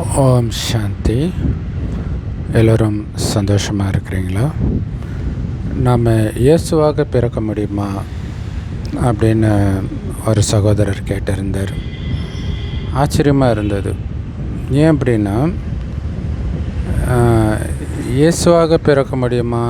ஓம் சாந்தி. எல்லோரும் சந்தோஷமாக இருக்கிறீங்களா? நாம் இயேசுவாக பிறக்க முடியுமா அப்படின்னு ஒரு சகோதரர் கேட்டிருந்தார். ஆச்சரியமாக இருந்தது. ஏன் அப்படின்னா, இயேசுவாக பிறக்க முடியுமா,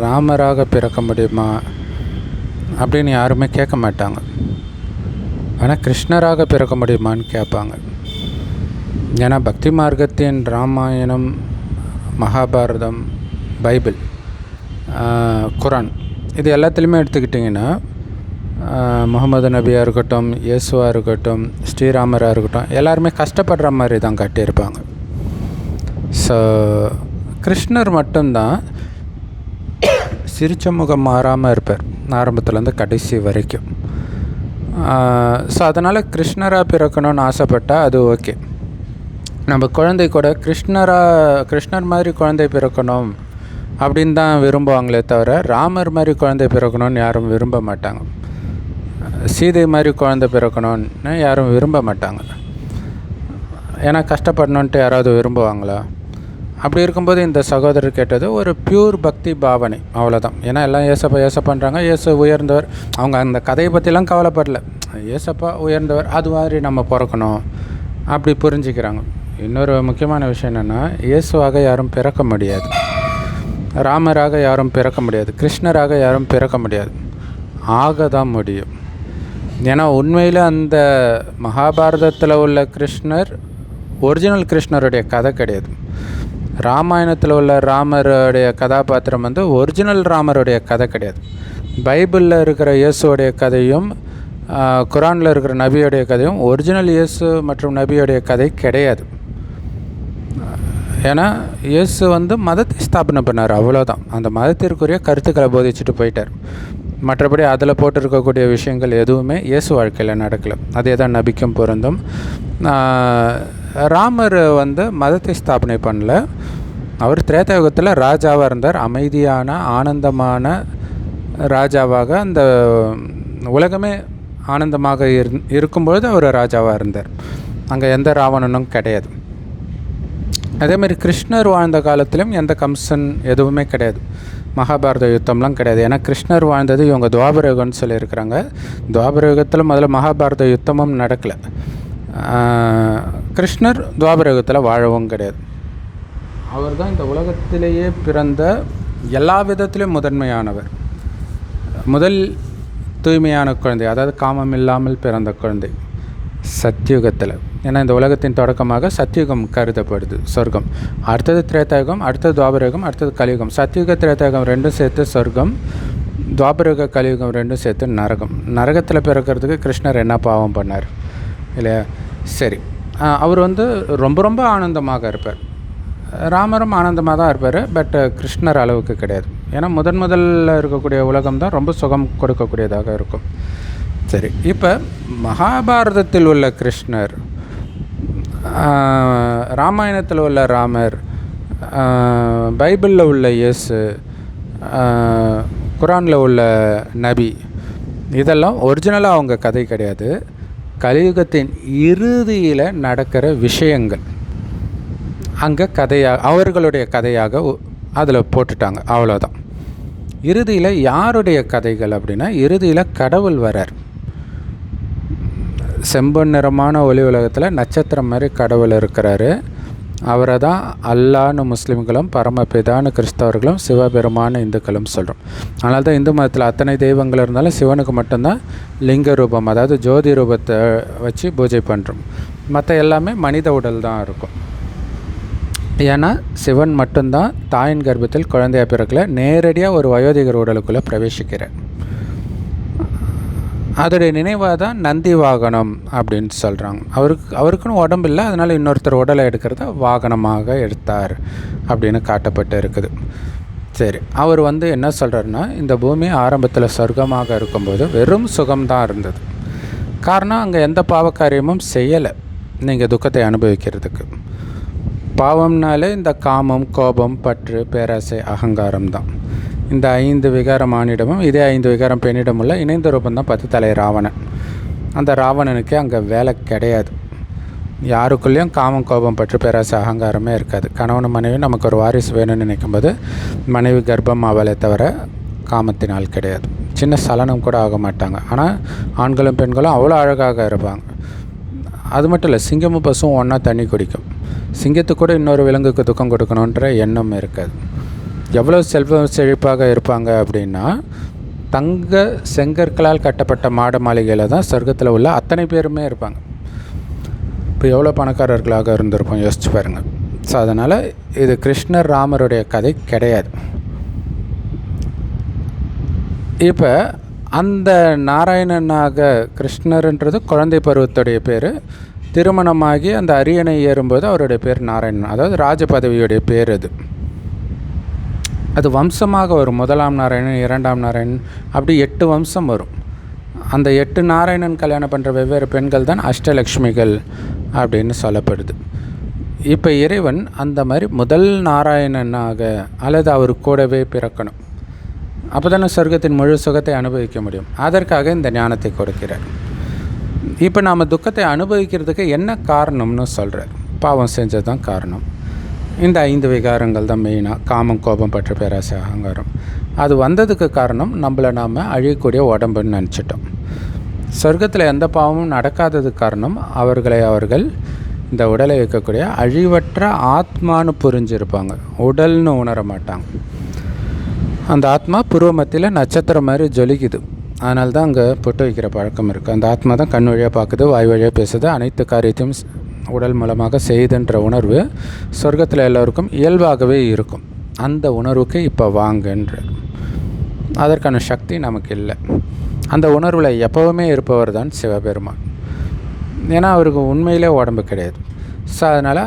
ராமராக பிறக்க முடியுமா அப்படின்னு யாருமே கேட்க மாட்டாங்க. ஆனால் கிருஷ்ணராக பிறக்க முடியுமான்னு கேட்பாங்க. ஏன்னா பக்தி மார்க்கத்தின் ராமாயணம், மகாபாரதம், பைபிள், குரான், இது எல்லாத்துலேயுமே எடுத்துக்கிட்டிங்கன்னா முகமது நபியாக இருக்கட்டும், இயேசுவாக இருக்கட்டும், ஸ்ரீராமராக இருக்கட்டும், எல்லாருமே கஷ்டப்படுற மாதிரி தான் காட்டியிருப்பாங்க. ஸோ கிருஷ்ணர் மட்டும்தான் சிரிச்ச முகம் மாறாமல் இருப்பார் ஆரம்பத்துலேருந்து கடைசி வரைக்கும். ஸோ அதனால் கிருஷ்ணராக பிறக்கணும்னு ஆசைப்பட்டால் அது ஓகே. நம்ம குழந்தை கூட கிருஷ்ணர் மாதிரி குழந்தை பிறக்கணும் அப்படின்னு தான் விரும்புவாங்களே தவிர, ராமர் மாதிரி குழந்தை பிறக்கணும்னு யாரும் விரும்ப மாட்டாங்க. சீதை மாதிரி குழந்தை பிறக்கணும்னு யாரும் விரும்ப மாட்டாங்க. ஏன்னா கஷ்டப்படணுன்ட்டு யாராவது விரும்புவாங்களா? அப்படி இருக்கும்போது இந்த சகோதரர் கேட்டது ஒரு பியூர் பக்தி பாவனை, அவ்வளோதான். ஏன்னா எல்லாம் ஏசப்பான்றாங்க, இயேசு உயர்ந்தவர். அவங்க அந்த கதையை பற்றிலாம் கவலைப்படல. ஏசப்பா உயர்ந்தவர், அது மாதிரி நம்ம பிறக்கணும் அப்படி புரிஞ்சுக்கிறாங்க. இன்னொரு முக்கியமான விஷயம் என்னென்னா, இயேசுவாக யாரும் பிறக்க முடியாது, ராமராக யாரும் பிறக்க முடியாது, கிருஷ்ணராக யாரும் பிறக்க முடியாது. ஆக தான் முடியும். ஏன்னா உண்மையில் அந்த மகாபாரதத்தில் உள்ள கிருஷ்ணர் ஒரிஜினல் கிருஷ்ணருடைய கதை கிடையாது. ராமாயணத்தில் உள்ள ராமருடைய கதாபாத்திரம் ஒரிஜினல் ராமருடைய கதை கிடையாது. பைபிளில் இருக்கிற இயேசுடைய கதையும் குரானில் இருக்கிற நபியோடைய கதையும் ஒரிஜினல் இயேசு மற்றும் நபியோடைய கதை கிடையாது. ஏன்னா இயேசு மதத்தை ஸ்தாபனை பண்ணார், அவ்வளோதான். அந்த மதத்திற்குரிய கருத்துக்களை போதிச்சுட்டு போயிட்டார். மற்றபடி அதில் போட்டிருக்கக்கூடிய விஷயங்கள் எதுவுமே இயேசு வாழ்க்கையில் நடக்கலை. அதே தான் நபிக்கும் பொருந்தும். ராமர் மதத்தை ஸ்தாபனை பண்ணல. அவர் திரேதாயுகத்தில் ராஜாவாக இருந்தார். அமைதியான ஆனந்தமான ராஜாவாக, அந்த உலகமே ஆனந்தமாக இருக்கும்பொழுது அவர் ராஜாவாக இருந்தார். அங்கே எந்த ராவணனும் கிடையாது. அதேமாதிரி கிருஷ்ணர் வாழ்ந்த காலத்திலும் எந்த கம்சன் எதுவுமே கிடையாது. மகாபாரத யுத்தம்லாம் கிடையாது. ஏன்னா கிருஷ்ணர் வாழ்ந்தது இவங்க துவாபர யுகம்னு சொல்லியிருக்கிறாங்க. துவாபர யுகத்தில் முதல்ல மகாபாரத யுத்தமும் நடக்கலை. கிருஷ்ணர் துவாபர யுகத்தில் வாழவும் கிடையாது. அவர் தான் இந்த உலகத்திலேயே பிறந்த எல்லா விதத்திலும் முதன்மையானவர், முதல் தூய்மையான குழந்தை, அதாவது காமம் இல்லாமல் பிறந்த குழந்தை சத்தியுகத்தில். ஏன்னா இந்த உலகத்தின் தொடக்கமாக சத்தியுகம் கருதப்படுது, சொர்க்கம். அடுத்தது திரேதாயுகம், அடுத்தது துவாபரயுகம், அடுத்தது கலியுகம். சத்தியுக திரேதாயுகம் ரெண்டும் சேர்த்து சொர்க்கம், துவாபரயுக கலியுகம் ரெண்டும் சேர்த்து நரகம். நரகத்தில் பிறக்கிறதுக்கு கிருஷ்ணர் என்ன பாவம் பண்ணார் இல்லையா? சரி, அவர் ரொம்ப ரொம்ப ஆனந்தமாக இருப்பார். ராமரும் ஆனந்தமாக தான் இருப்பார், பட் கிருஷ்ணர் அளவுக்கு கிடையாது. ஏன்னா முதல்ல இருக்கக்கூடிய உலகம் தான் ரொம்ப சுகம் கொடுக்கக்கூடியதாக இருக்கும். சரி, இப்போ மகாபாரதத்தில் உள்ள கிருஷ்ணர், ராமாயணத்தில் உள்ள ராமர், பைபிளில் உள்ள இயேசு, குரானில் உள்ள நபி, இதெல்லாம் ஒரிஜினலாக அவங்க கதை கிடையாது. கலியுகத்தின் இறுதியில் நடக்கிற விஷயங்கள் அங்கே கதையாக, அவர்களுடைய கதையாக அதில் போட்டுட்டாங்க, அவ்வளோதான். இறுதியில் யாருடைய கதைகள் அப்படின்னா, இறுதியில் கடவுள் வரார். செம்பொன் நிறமான ஒளி உலகத்தில் நட்சத்திரம் மாதிரி கடவுள் இருக்கிறாரு. அவரை தான் அல்லான்னு முஸ்லீம்களும், பரமபிதான்னு கிறிஸ்தவர்களும், சிவபெருமான்னு இந்துக்களும் சொல்கிறோம். அதனால தான் இந்து மதத்தில் அத்தனை தெய்வங்கள் இருந்தாலும் சிவனுக்கு மட்டும்தான் லிங்க ரூபம், அதாவது ஜோதி ரூபத்தை வச்சு பூஜை பண்ணுறோம். மற்ற எல்லாமே மனித உடல் தான் இருக்கும். ஏன்னா சிவன் மட்டும்தான் தாயின் கர்ப்பத்தில் குழந்தையாக பிறக்கல, நேரடியாக ஒரு வயோதிகர் உடலுக்குள்ளே பிரவேசிக்கிறார். அதோடைய நினைவாக தான் நந்தி வாகனம் அப்படின்னு சொல்கிறாங்க. அவருக்குன்னு உடம்பு இல்லை, அதனால் இன்னொருத்தர் உடலை எடுக்கிறத வாகனமாக எடுத்தார் அப்படின்னு காட்டப்பட்டு இருக்குது. சரி, அவர் என்ன சொல்கிறாருன்னா, இந்த பூமி ஆரம்பத்தில் சொர்க்கமாக இருக்கும்போது வெறும் சுகம்தான் இருந்தது. காரணம், அங்கே எந்த பாவக்காரியமும் செய்யலை நீங்கள் துக்கத்தை அனுபவிக்கிறதுக்கு. பாவம்னாலே இந்த காமம், கோபம், பற்று, பேராசை, அகங்காரம் தான். இந்த 5 விகாரம் ஆணிடமும் இதே 5 விகாரம் பெண்ணிடம் உள்ள இணைந்த ரூபந்தான் 10 தலை ராவணன். அந்த ராவணனுக்கே அங்கே வேலை கிடையாது. யாருக்குள்ளேயும் காமம், கோபம், பற்று, பேராசை, அகங்காரமே இருக்காது. கணவன் மனைவி நமக்கு ஒரு வாரிசு வேணும்னு நினைக்கும்போது மனைவி கர்ப்பம் ஆவலை தவிர காமத்தினால் கிடையாது. சின்ன சலனம் கூட ஆக மாட்டாங்க. ஆனால் ஆண்களும் பெண்களும் அவ்வளோ அழகாக இருப்பாங்க. அது மட்டும் இல்லை, சிங்கமும் பசுவும் ஒன்றா தண்ணி குடிக்கும். சிங்கத்துக்கு கூட இன்னொரு விலங்குக்கு துக்கம் கொடுக்கணுன்ற எண்ணம் இருக்காது. எவ்வளோ செழிப்பாக இருப்பாங்க அப்படின்னா, தங்க செங்கற்களால் கட்டப்பட்ட மாட மாளிகையில் தான் சொர்க்கத்தில் உள்ள அத்தனை பேருமே இருப்பாங்க. இப்போ எவ்வளோ பணக்காரர்களாக இருந்திருப்போம் யோசிச்சு பாருங்கள். ஸோ அதனால் இது கிருஷ்ணர் ராமருடைய கதை கிடையாது. இப்போ அந்த நாராயணனாக கிருஷ்ணர்ன்றது குழந்தை பருவத்துடைய பேர். திருமணமாகி அந்த அரியணை ஏறும்போது அவருடைய பேர் நாராயணன், அதாவது ராஜ பதவியுடைய பேர். அது வம்சமாக வரும். 1ஆம் நாராயணன், 2ஆம் நாராயணன், அப்படி 8 வம்சம் வரும். அந்த 8 நாராயணன் கல்யாணம் பண்ணுற வெவ்வேறு பெண்கள் தான் அஷ்டலக்ஷ்மிகள் அப்படின்னு சொல்லப்படுது. இப்போ இறைவன் அந்த மாதிரி முதல் நாராயணனாக அல்லது அவர் கூடவே பிறக்கணும். அப்போ தானே சொர்க்கத்தின் முழு சுகத்தை அனுபவிக்க முடியும். அதற்காக இந்த ஞானத்தை கொடுக்கிறார். இப்போ நாம் துக்கத்தை அனுபவிக்கிறதுக்கு என்ன காரணம்னு சொல்கிறார். பாவம் செஞ்சது தான் காரணம். இந்த 5 விகாரங்கள் தான் மெயினாக. காமம், கோபம், பற்று, பேராசை, அகங்காரம். அது வந்ததுக்கு காரணம் நம்மளை நாம் அழியக்கூடிய உடம்புன்னு நினச்சிட்டோம். சொர்க்கத்தில் எந்த பாவமும் நடக்காததுக்கு காரணம் அவர்கள் இந்த உடலை வைக்கக்கூடிய அழிவற்ற ஆத்மானு புரிஞ்சிருப்பாங்க. உடல்னு உணர மாட்டாங்க. அந்த ஆத்மா புருவ மத்தியில் நட்சத்திரம் மாதிரி ஜொலிக்குது. அதனால தான் அங்கே பொட்டு வைக்கிற பழக்கம் இருக்குது. அந்த ஆத்மா தான் கண் வழியாக பார்க்குது, வாய் வழியாக பேசுது, அனைத்து காரியத்தையும் உடல் மூலமாக செய்துன்ற உணர்வு சொர்க்கத்தில் எல்லோருக்கும் இயல்பாகவே இருக்கும். அந்த உணர்வுக்கு இப்போ வாங்கன்ற அதற்கான சக்தி நமக்கு இல்லை. அந்த உணர்வில் எப்போவுமே இருப்பவர் தான் சிவபெருமான். ஏன்னா அவருக்கு உண்மையிலே உடம்பு கிடையாது. ஸோ அதனால்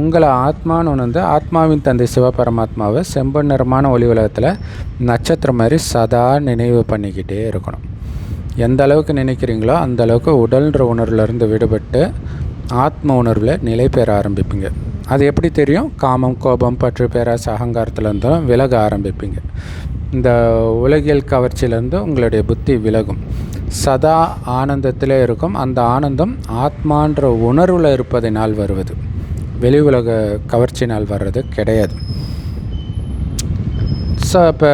உங்களை ஆத்மான்னு உணர்ந்து ஆத்மாவின் தந்தை சிவபரமாத்மாவை செம்பன் நிறமான ஒளி உலகத்தில் நட்சத்திரம் மாதிரி சதா நினைவு பண்ணிக்கிட்டே இருக்கணும். எந்த அளவுக்கு நினைக்கிறீங்களோ அந்த அளவுக்கு உடல்ன்ற உணர்வுலேருந்து விடுபட்டு ஆத்ம உணர்வில் நிலை பெற ஆரம்பிப்பீங்க. அது எப்படி தெரியும்? காமம், கோபம், பற்று, பேராசை, அகங்காரத்துலேருந்தும் விலக ஆரம்பிப்பீங்க. இந்த உலகியல் கவர்ச்சியிலேருந்து உங்களுடைய புத்தி விலகும். சதா ஆனந்தத்திலே இருக்கும். அந்த ஆனந்தம் ஆத்மான்ற உணர்வில் இருப்பதினால் வருவது, வெளி உலக கவர்ச்சினால் வர்றது கிடையாது. ஸோ இப்போ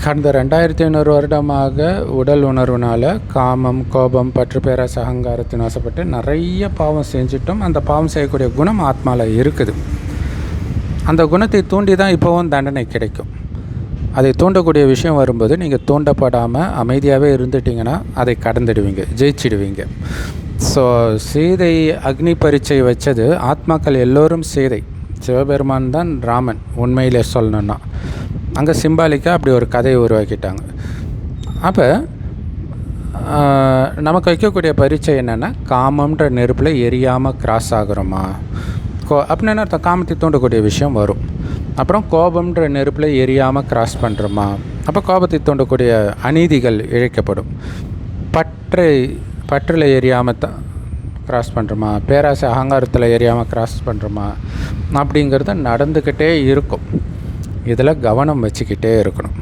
கடந்த 2500 வருடமாக உடல் உணர்வுனால் காமம், கோபம், பற்று, பேராசை, அகங்காரத்தின் ஆசைப்பட்டு நிறைய பாவம் செஞ்சிட்டோம். அந்த பாவம் செய்யக்கூடிய குணம் ஆத்மாவில் இருக்குது. அந்த குணத்தை தூண்டி தான் இப்போவும் தண்டனை கிடைக்கும். அதை தூண்டக்கூடிய விஷயம் வரும்போது நீங்கள் தூண்டப்படாமல் அமைதியாகவே இருந்துட்டிங்கன்னா அதை கடந்துடுவீங்க, ஜெயிச்சிடுவீங்க. ஸோ சீதை அக்னி பரீட்சை வச்சது ஆத்மாக்கள் எல்லோரும் சீதை. சிவபெருமான் தான் ராமன் உண்மையிலே சொல்லணுன்னா. அங்கே சிம்பாலிக்காக அப்படி ஒரு கதையை உருவாக்கிட்டாங்க. அப்போ நமக்கு வைக்கக்கூடிய பரீட்சை என்னென்னா, காமன்ற நெருப்பில் எரியாமல் கிராஸ் ஆகுறோமா? அப்படின்னு அர்த்தம். காமத்தை தூண்டக்கூடிய விஷயம் வரும். அப்புறம் கோபம்ன்ற நெருப்பில் எரியாமல் கிராஸ் பண்ணுறோமா? அப்போ கோபத்தை தூண்டக்கூடிய அநீதிகள் இழைக்கப்படும். பற்றில் எரியாமல் கிராஸ் பண்ணுறோமா? பேராசை அகங்காரத்தில் எரியாமல் கிராஸ் பண்ணுறோமா? அப்படிங்கிறது நடந்துக்கிட்டே இருக்கும். இதில் கவனம் வச்சுக்கிட்டே இருக்கணும்.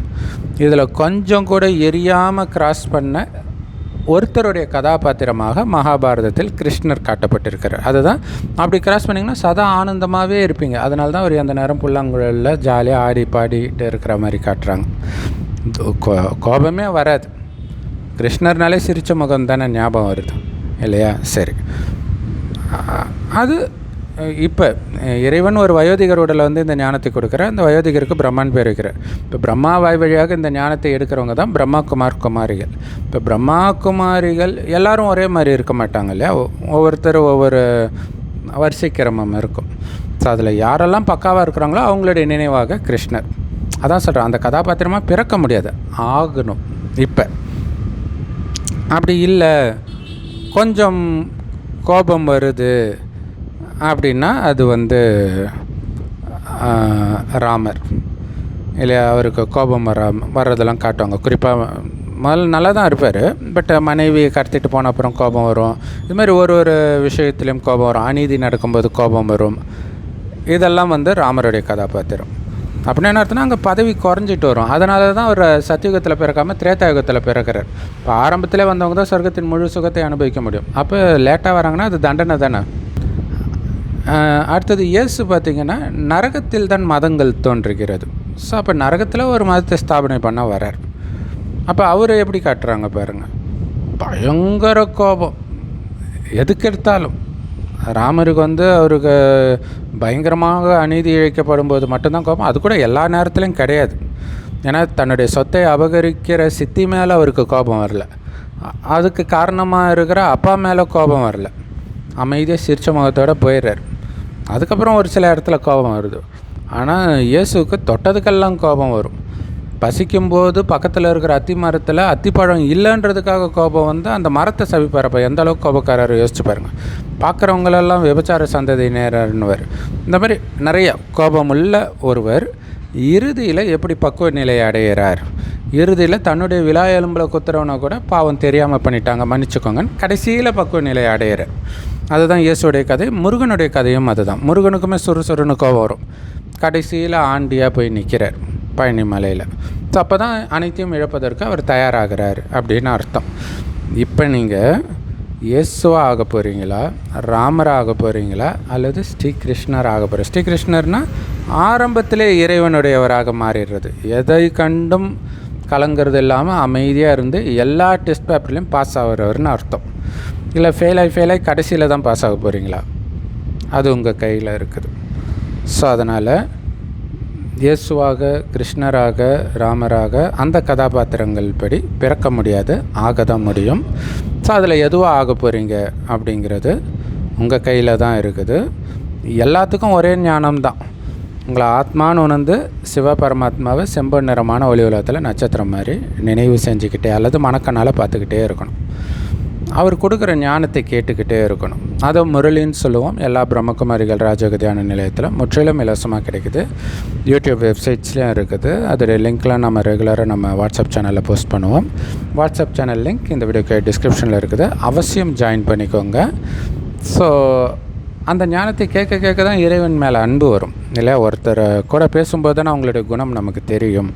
இதில் கொஞ்சம் கூட எரியாமல் கிராஸ் பண்ண ஒருத்தருடைய கதாபாத்திரமாக மகாபாரதத்தில் கிருஷ்ணர் காட்டப்பட்டிருக்கிறார். அதுதான் அப்படி கிராஸ் பண்ணிங்கன்னா சதா ஆனந்தமாகவே இருப்பீங்க. அதனால தான் அவர் அந்த நேரம் புல்லாங்குழலில் ஜாலியாக ஆடி பாடிட்டு இருக்கிற மாதிரி காட்டுறாங்க. கோபமே வராது. கிருஷ்ணர்னாலே சிரித்த முகம் தானே ஞாபகம் வருது இல்லையா? சரி, அது இப்போ இறைவன் ஒரு வயோதிகர் உடலில் வந்து இந்த ஞானத்தை கொடுக்குறார். அந்த வயோதிகருக்கு பிரம்மான் பேர் வைக்கிறார். இப்போ பிரம்மா வாய் வழியாக இந்த ஞானத்தை எடுக்கிறவங்க தான் பிரம்மா குமாரிகள். இப்போ பிரம்மா குமாரிகள் எல்லோரும் ஒரே மாதிரி இருக்க மாட்டாங்க இல்லையா? ஒவ்வொருத்தர் ஒவ்வொரு வரிசை கிரமம் இருக்கும். ஸோ அதில் யாரெல்லாம் பக்காவாக இருக்கிறாங்களோ அவங்களுடைய நினைவாக கிருஷ்ணர். அதான் சொல்கிறேன், அந்த கதாபாத்திரமாக பிறக்க முடியாது, ஆகணும். இப்போ அப்படி இல்லை, கொஞ்சம் கோபம் வருது அப்படின்னா அது வந்து ராமர் இல்லையா? அவருக்கு கோபம் வர்றதெல்லாம் காட்டுவாங்க. குறிப்பாக முதல்ல நல்லா தான் இருப்பார், பட் மனைவி கடத்திட்டு போன அப்புறம் கோபம் வரும். இது மாதிரி ஒரு விஷயத்துலேயும் கோபம் வரும். அநீதி நடக்கும்போது கோபம் வரும். இதெல்லாம் வந்து ராமருடைய கதாபாத்திரம். அப்படின்னு என்ன அர்த்தம்னா அங்கே பதவி குறைஞ்சிட்டு வரும். அதனால தான் அவர் சத்தியுகத்தில் பிறக்காமல் திரேதாயுகத்தில் பிறக்கிறார். இப்போ ஆரம்பத்திலே வந்தவங்க தான் சொர்க்கத்தின் முழு சுகத்தை அனுபவிக்க முடியும். அப்போ லேட்டாக வராங்கன்னா அது தண்டனை தானே. அடுத்தது இயேசு பார்த்திங்கன்னா நரகத்தில் தான் மதங்கள் தோன்றுகிறது. ஸோ அப்போ நரகத்தில் ஒரு மதத்தை ஸ்தாபனை பண்ண வர்றார். அப்போ அவர் எப்படி காட்டுறாங்க பாருங்கள், பயங்கர கோபம் எதுக்கு எடுத்தாலும். ராமருக்கு அவருக்கு பயங்கரமாக அநீதி இழைக்கப்படும் போது மட்டும்தான் கோபம். அது கூட எல்லா நேரத்துலையும் கிடையாது. ஏன்னா தன்னுடைய சொத்தை அபகரிக்கிற சித்தி மேலே அவருக்கு கோபம் வரல, அதுக்கு காரணமாக இருக்கிற அப்பா மேலே கோபம் வரல, அமைதியாக சிரிச்ச முகத்தோடு போயிடுறார். அதுக்கப்புறம் ஒரு சில இடத்துல கோபம் வருது. ஆனால் இயேசுக்கு தொட்டதுக்கெல்லாம் கோபம் வரும். பசிக்கும்போது பக்கத்தில் இருக்கிற அத்தி மரத்தில் அத்திப்பழம் இல்லைன்றதுக்காக கோபம் வந்து அந்த மரத்தை சபிப்பாரப்போ எந்த அளவுக்கு கோபக்காரர் யோசிச்சு பாருங்கள். பார்க்குறவங்களெல்லாம் விபச்சார சந்ததியினர்னுவர். இந்த மாதிரி நிறைய கோபமுள்ள ஒருவர் இறுதியில் எப்படி பக்குவ நிலையை அடைகிறார். இறுதியில் தன்னுடைய விழா எலும்பில் குத்துறவனை கூட பாவம் தெரியாமல் பண்ணிட்டாங்க, மன்னிச்சுக்கோங்கன்னு கடைசியில் பக்குவ நிலையை அடைகிறார். அதுதான் இயேசுடைய கதை. முருகனுடைய கதையும் அதுதான். முருகனுக்குமே சுறுசுறுன்னு கோபம் வரும். கடைசியில் ஆண்டியாக போய் நிற்கிறார் பழனி மலையில். ஸோ அப்போ தான் அனைத்தையும் இழப்பதற்கு அவர் தயாராகிறார் அப்படின்னு அர்த்தம். இப்போ நீங்கள் இயேசுவாக ஆக போகிறீங்களா, ராமராக ஆக போகிறீங்களா, அல்லது ஸ்ரீகிருஷ்ணர் ஆக போகிற? ஸ்ரீகிருஷ்ணர்னால் ஆரம்பத்திலே இறைவனுடையவராக மாறிடுறது, எதை கண்டும் கலங்கிறது இல்லாமல் அமைதியாக இருந்து எல்லா டெஸ்ட் பேப்பர்லேயும் பாஸ் ஆகிறவர்னு அர்த்தம். இல்லை ஃபெயிலாகி கடைசியில் தான் பாஸ் ஆக போகிறீங்களா, அது உங்கள் கையில் இருக்குது. ஸோ அதனால் இயேசுவாக, கிருஷ்ணராக, ராமராக அந்த கதாபாத்திரங்கள் படி பிறக்க முடியாது, ஆக தான் முடியும். ஸோ அதில் எதுவாக ஆக போகிறீங்க அப்படிங்கிறது உங்கள் கையில் தான் இருக்குது. எல்லாத்துக்கும் ஒரே ஞானம்தான். உங்களை ஆத்மான்னு உணர்ந்து சிவபரமாத்மாவை செம்பொன் நிறமான ஒளி உலகத்தில் நட்சத்திரம் மாதிரி நினைவு செஞ்சுக்கிட்டே அல்லது மனக்கண்ணால் பார்த்துக்கிட்டே இருக்கணும். அவர் கொடுக்குற ஞானத்தை கேட்டுக்கிட்டே இருக்கணும். அதை முரளின்னு சொல்லுவோம். எல்லா பிரம்மகுமாரிகள் ராஜயோக தியான நிலையத்தில் முற்றிலும் இலவசமாக கிடைக்குது. யூடியூப் வெப்சைட்ஸ்லேயும் இருக்குது. அதோடைய லிங்க்லாம் நம்ம ரெகுலராக நம்ம வாட்ஸ்அப் சேனலில் போஸ்ட் பண்ணுவோம். வாட்ஸ்அப் சேனல் லிங்க் இந்த வீடியோக்கு டிஸ்கிரிப்ஷனில் இருக்குது, அவசியம் ஜாயின் பண்ணிக்கோங்க. ஸோ அந்த ஞானத்தை கேட்க தான் இறைவன் மேலே அன்பு வரும் இல்லையா. ஒருத்தர் கூட பேசும்போது தான் அவங்களுடைய குணம் நமக்கு தெரியும்.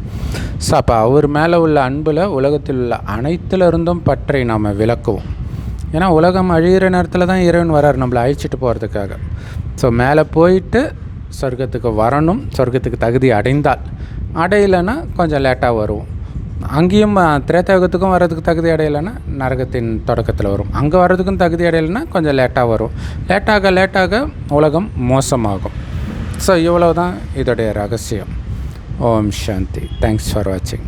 ஸோ அப்போ அவர் மேலே உள்ள அன்பில் உலகத்தில் உள்ள அனைத்திலிருந்தும் பற்றி நாம் விளக்குவோம். ஏன்னா உலகம் அழிகிற நேரத்தில் தான் இறைவன் வரார் நம்மளை அழிச்சிட்டு போகிறதுக்காக. ஸோ மேலே போயிட்டு சொர்க்கத்துக்கு வரணும். சொர்க்கத்துக்கு தகுதி அடைந்தால், அடையலைன்னா கொஞ்சம் லேட்டாக வருவோம். அங்கேயும் திரேதாயுகத்துக்கும் வர்றதுக்கு தகுதி அடையலைன்னா நரகத்தின் தொடக்கத்தில் வரும். அங்கே வர்றதுக்கும் தகுதி அடையலைன்னா கொஞ்சம் லேட்டாக வரும். லேட்டாக உலகம் மோசமாகும். ஸோ இவ்வளோ தான் இதோடைய ரகசியம். ஓம் சாந்தி. தேங்க்ஸ் ஃபார் வாட்சிங்.